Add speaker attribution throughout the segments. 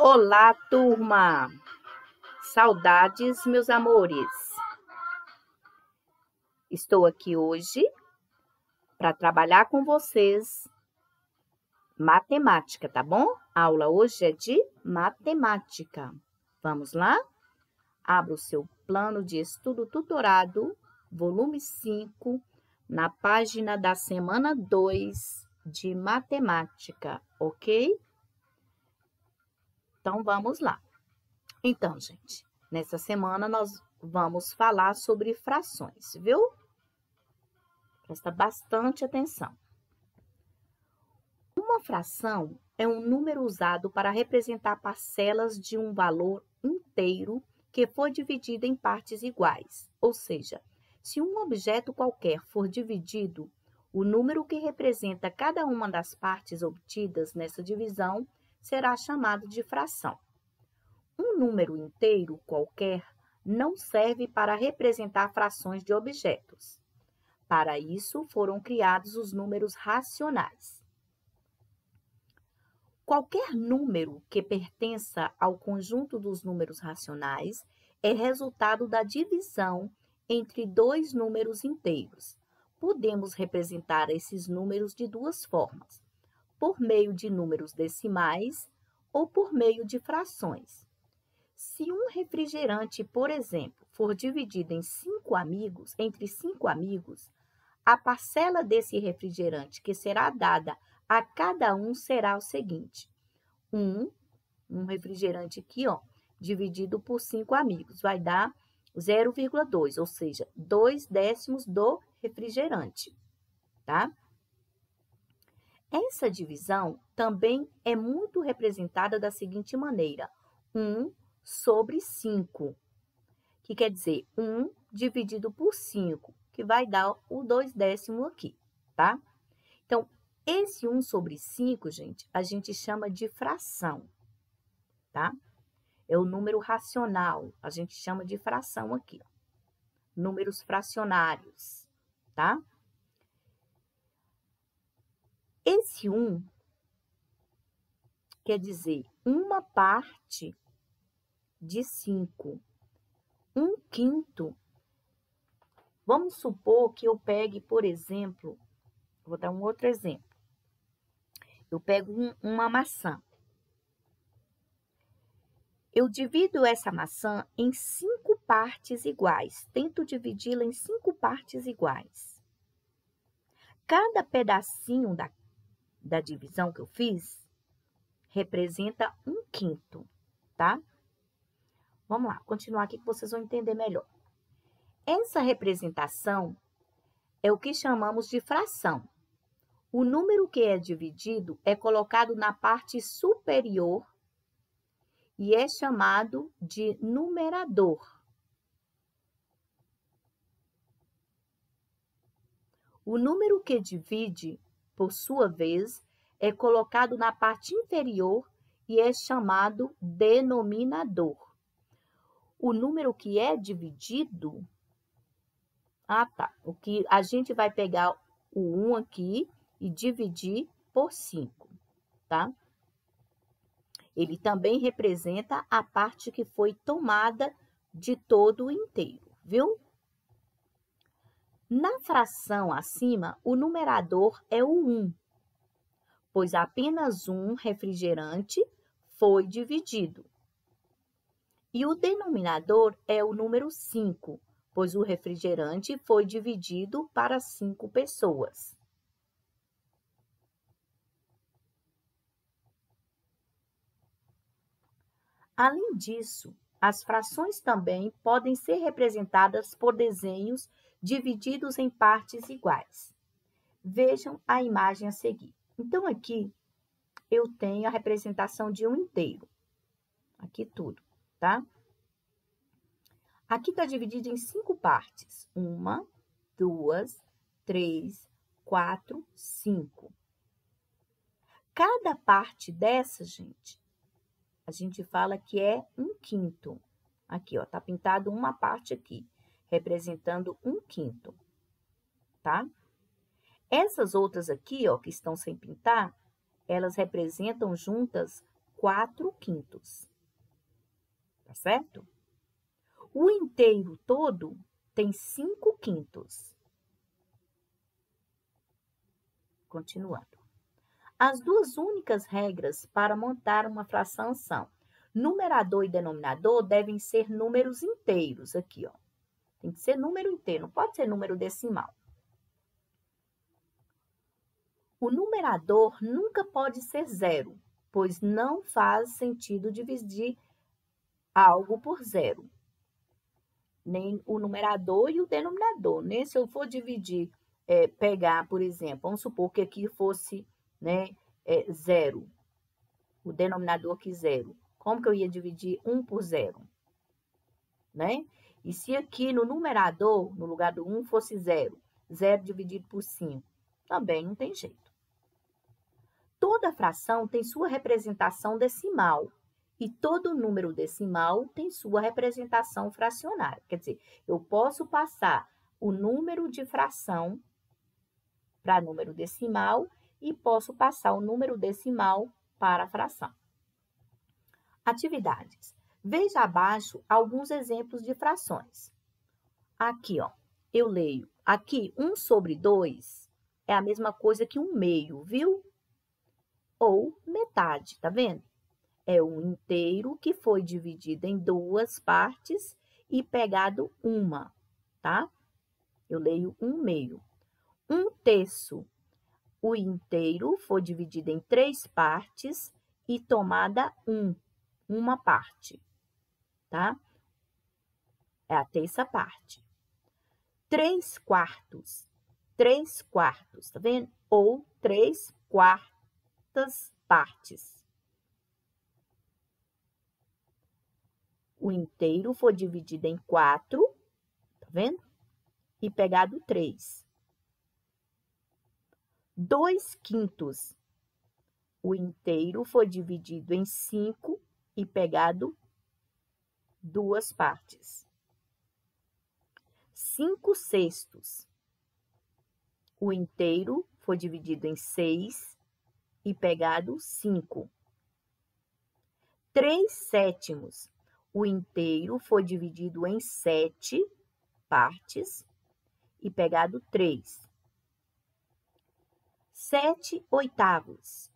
Speaker 1: Olá, turma! Saudades, meus amores! Estou aqui hoje para trabalhar com vocês matemática, tá bom? A aula hoje é de matemática. Vamos lá? Abra o seu plano de estudo tutorado, volume 5, na página da semana 2 de matemática, ok? Então, vamos lá. Então, gente, nessa semana nós vamos falar sobre frações, viu? Presta bastante atenção. Uma fração é um número usado para representar parcelas de um valor inteiro que foi dividido em partes iguais. Ou seja, se um objeto qualquer for dividido, o número que representa cada uma das partes obtidas nessa divisão será chamado de fração. Um número inteiro qualquer não serve para representar frações de objetos. Para isso, foram criados os números racionais. Qualquer número que pertença ao conjunto dos números racionais é resultado da divisão entre dois números inteiros. Podemos representar esses números de duas formas: por meio de números decimais ou por meio de frações. Se um refrigerante, por exemplo, for dividido entre cinco amigos, a parcela desse refrigerante que será dada a cada um será o seguinte: um refrigerante aqui, ó, dividido por 5 amigos, vai dar 0,2, ou seja, 2 décimos do refrigerante, tá? Essa divisão também é muito representada da seguinte maneira: 1 sobre 5, que quer dizer 1 dividido por 5, que vai dar o 2 décimo aqui, tá? Então, esse 1 sobre 5, gente, a gente chama de fração, tá? É o número racional, a gente chama de fração aqui, ó. Números fracionários, tá? Esse 1 quer dizer uma parte de 5, 1/5. Vamos supor que eu pegue, por exemplo, vou dar um outro exemplo. Eu pego uma maçã. Eu divido essa maçã em 5 partes iguais. Tento dividi-la em 5 partes iguais. Cada pedacinho da divisão que eu fiz representa 1/5, tá? Vamos lá, continuar aqui que vocês vão entender melhor. Essa representação é o que chamamos de fração. O número que é dividido é colocado na parte superior e é chamado de numerador. O número que divide, por sua vez, é colocado na parte inferior e é chamado denominador. O número que é dividido, o que a gente vai pegar o 1 aqui e dividir por 5, tá? Ele também representa a parte que foi tomada de todo o inteiro, viu? Na fração acima, o numerador é o 1, pois apenas um refrigerante foi dividido. E o denominador é o número 5, pois o refrigerante foi dividido para 5 pessoas. Além disso, as frações também podem ser representadas por desenhos divididos em partes iguais. Vejam a imagem a seguir. Então, aqui eu tenho a representação de um inteiro. Aqui tudo, tá? Aqui está dividido em 5 partes. 1, 2, 3, 4, 5. Cada parte dessa, gente, a gente fala que é 1/5. Aqui, ó, tá pintado uma parte aqui, representando 1/5, tá? Essas outras aqui, ó, que estão sem pintar, elas representam juntas 4/5. Tá certo? O inteiro todo tem 5/5. Continuando. As duas únicas regras para montar uma fração são: numerador e denominador devem ser números inteiros. Aqui, ó. Tem que ser número inteiro, não pode ser número decimal. O numerador nunca pode ser zero, pois não faz sentido dividir algo por zero. Nem o numerador e o denominador. Nem se eu for dividir, pegar, por exemplo, vamos supor que aqui fosse, né, zero, o denominador aqui zero. Como que eu ia dividir 1 por zero? Né? E se aqui no numerador, no lugar do 1, fosse zero, zero dividido por 5, também não tem jeito. Toda fração tem sua representação decimal e todo número decimal tem sua representação fracionária. Quer dizer, eu posso passar o número de fração para número decimal e posso passar o número decimal para a fração. Atividades. Veja abaixo alguns exemplos de frações. Aqui, ó, eu leio. Aqui, 1/2 é a mesma coisa que 1/2, viu? Ou metade, tá vendo? É um inteiro que foi dividido em 2 partes e pegado uma, tá? Eu leio 1/2. 1/3. O inteiro foi dividido em 3 partes e tomada uma parte, tá? É a terça parte. 3/4. 3/4, tá vendo? Ou 3/4 partes. O inteiro foi dividido em 4, tá vendo? E pegado 3. 2/5. O inteiro foi dividido em 5 e pegado 2 partes. 5/6. O inteiro foi dividido em 6 e pegado 5. 3/7. O inteiro foi dividido em 7 partes e pegado 3. 7/8.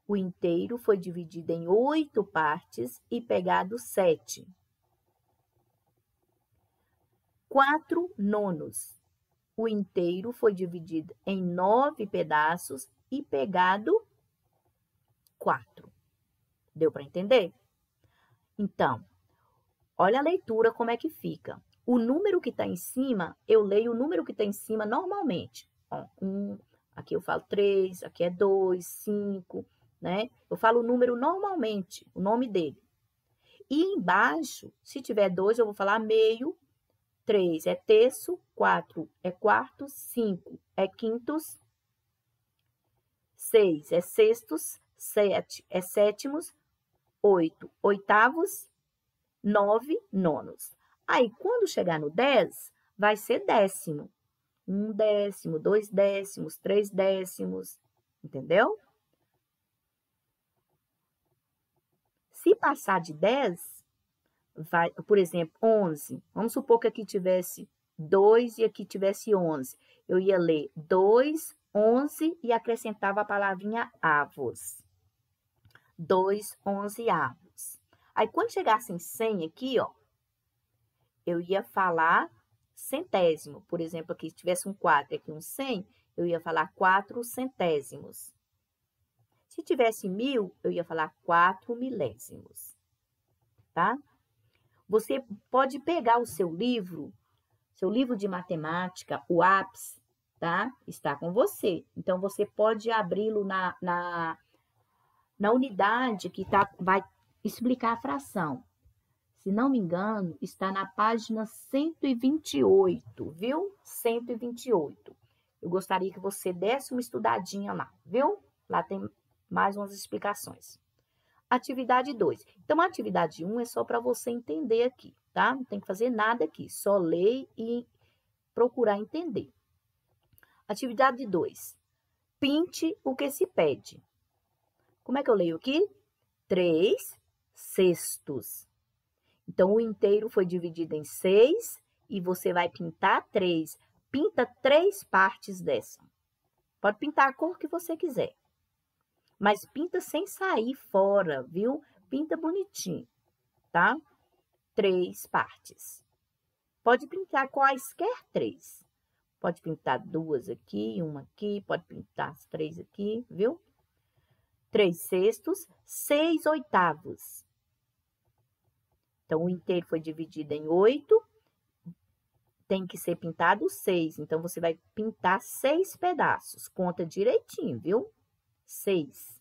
Speaker 1: O inteiro foi dividido em 8 partes e pegado 7. 4/9. O inteiro foi dividido em 9 pedaços e pegado 4. Deu para entender? Então, olha a leitura como é que fica. O número que está em cima, eu leio o número que está em cima normalmente. Ó, 1, aqui eu falo 3, aqui é 2, 5, né? Eu falo o número normalmente, o nome dele. E embaixo, se tiver 2, eu vou falar meio, 3 é terço, 4 é quartos, 5 é quintos, 6 é sextos, 7 é sétimos, 8 oitavos, 9 nonos. Aí, quando chegar no 10, vai ser décimo. 1 décimo, 2 décimos, 3 décimos, entendeu? Se passar de 10, vai, por exemplo, 11. Vamos supor que aqui tivesse 2 e aqui tivesse 11. Eu ia ler 2, 11 e acrescentava a palavrinha avos. 2, 11 avos. Aí, quando chegasse em 100 aqui, ó, eu ia falar centésimo. Por exemplo, aqui se tivesse um 4 e aqui um 100, eu ia falar 4 centésimos. Se tivesse 1000, eu ia falar 4 milésimos, tá? Você pode pegar o seu livro de matemática, o APS, tá? Está com você. Então, você pode abri-lo na unidade que vai explicar a fração. Se não me engano, está na página 128, viu? 128. Eu gostaria que você desse uma estudadinha lá, viu? Lá tem mais umas explicações. Atividade 2. Então, a atividade 1 é só para você entender aqui, tá? Não tem que fazer nada aqui, só ler e procurar entender. Atividade 2. Pinte o que se pede. Como é que eu leio aqui? 3 sextos. Então, o inteiro foi dividido em 6 e você vai pintar 3. Pinta 3 partes dessa. Pode pintar a cor que você quiser. Mas pinta sem sair fora, viu? Pinta bonitinho, tá? 3 partes. Pode pintar quaisquer 3. Pode pintar 2 aqui, uma aqui, pode pintar as 3 aqui, viu? 3 sextos, 6 oitavos. Então, o inteiro foi dividido em 8, tem que ser pintado 6. Então, você vai pintar 6 pedaços. Conta direitinho, viu? 6.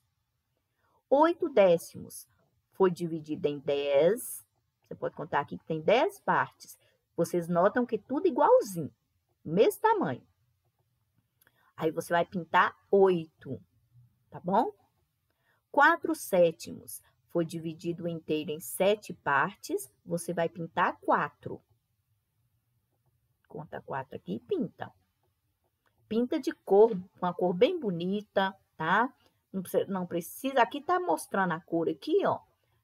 Speaker 1: 8 décimos foi dividido em 10. Você pode contar aqui que tem 10 partes. Vocês notam que tudo igualzinho, mesmo tamanho. Aí, você vai pintar 8, tá bom? 4 sétimos foi dividido inteiro em 7 partes. Você vai pintar 4. Conta 4 aqui e pinta. Pinta de cor, uma cor bem bonita, tá? Não precisa, aqui tá mostrando a cor aqui, ó.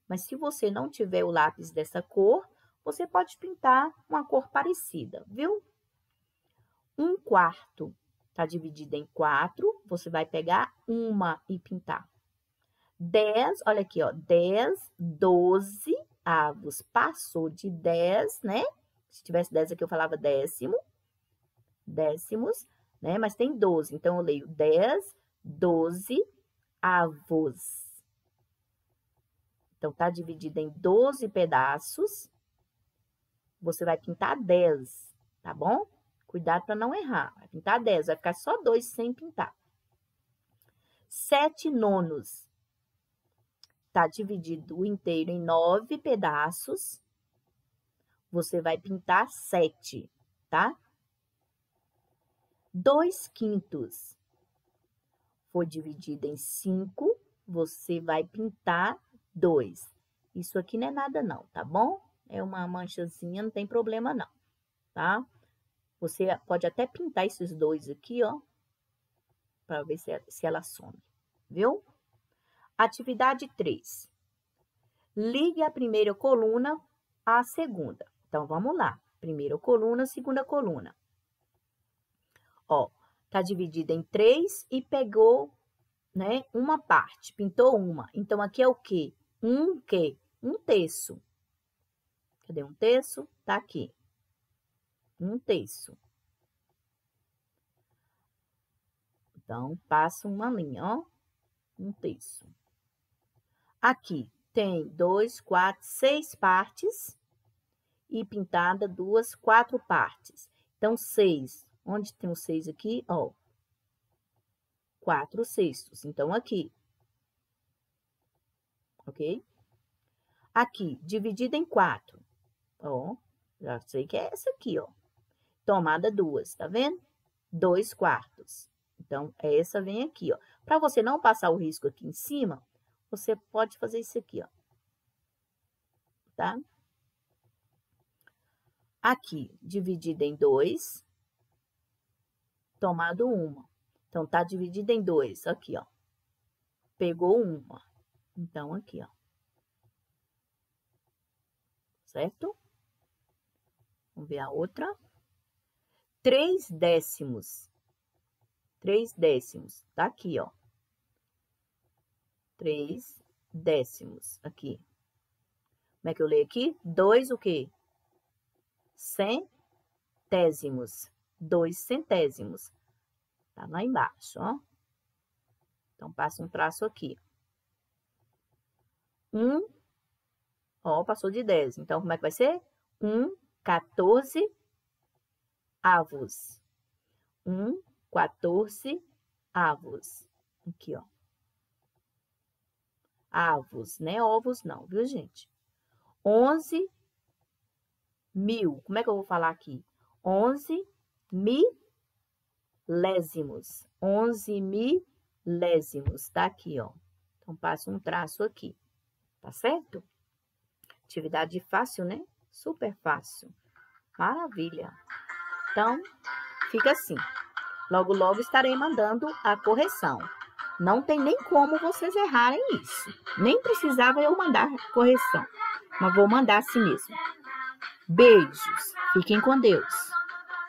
Speaker 1: Mas se você não tiver o lápis dessa cor, você pode pintar uma cor parecida, viu? 1/4 tá dividido em 4, você vai pegar uma e pintar. 10, olha aqui, ó, 10, 12 avos. Passou de 10, né? Se tivesse 10 aqui, eu falava décimos, né? Mas tem 12, então eu leio 10, 12 avos. Então, tá dividido em 12 pedaços. Você vai pintar 10, tá bom? Cuidado para não errar. Vai pintar 10, vai ficar só 2 sem pintar. 7 nonos. Tá dividido inteiro em 9 pedaços. Você vai pintar 7, tá? 2/5 foi dividido em 5, você vai pintar 2. Isso aqui não é nada não, tá bom? É uma manchazinha, não tem problema não, tá? Você pode até pintar esses 2 aqui, ó, para ver se ela some, viu? Atividade 3. Ligue a primeira coluna à segunda. Então, vamos lá. Primeira coluna, segunda coluna. Ó, tá dividida em 3 e pegou, né, uma parte, pintou uma. Então, aqui é o quê? Um quê? Um terço. Cadê um terço? Tá aqui. Um terço. Então, passa uma linha, ó. Um terço. Aqui tem 2, 4, 6 partes e pintada 2, 4 partes. Então, 6. Onde tem o 6 aqui? Ó. 4 sextos. Então, aqui. Ok? Aqui, dividida em 4. Ó, já sei que é essa aqui, ó. Tomada 2, tá vendo? 2/4. Então, essa vem aqui, ó. Para você não passar o risco aqui em cima, você pode fazer isso aqui, ó. Tá? Aqui, dividida em 2, tomado 1. Então, tá dividida em 2, aqui, ó. Pegou uma. Então, aqui, ó. Certo? Vamos ver a outra. 3 décimos. 3 décimos. Tá aqui, ó. 3 décimos. Aqui. Como é que eu leio aqui? 2 o quê? Centésimos. 2 centésimos. Tá lá embaixo, ó. Então, passa um traço aqui. 1, ó, passou de 10. Então, como é que vai ser? 1/14 avos. 1/14 avos. Aqui, ó. Avos, né? Ovos não, viu, gente? 11 mil. Como é que eu vou falar aqui? 11 milésimos. 11 milésimos. Tá aqui, ó. Então, passa um traço aqui. Tá certo? Atividade fácil, né? Super fácil. Maravilha. Então, fica assim. Logo, logo estarei mandando a correção. Não tem nem como vocês errarem isso. Nem precisava eu mandar correção, mas vou mandar assim mesmo. Beijos. Fiquem com Deus.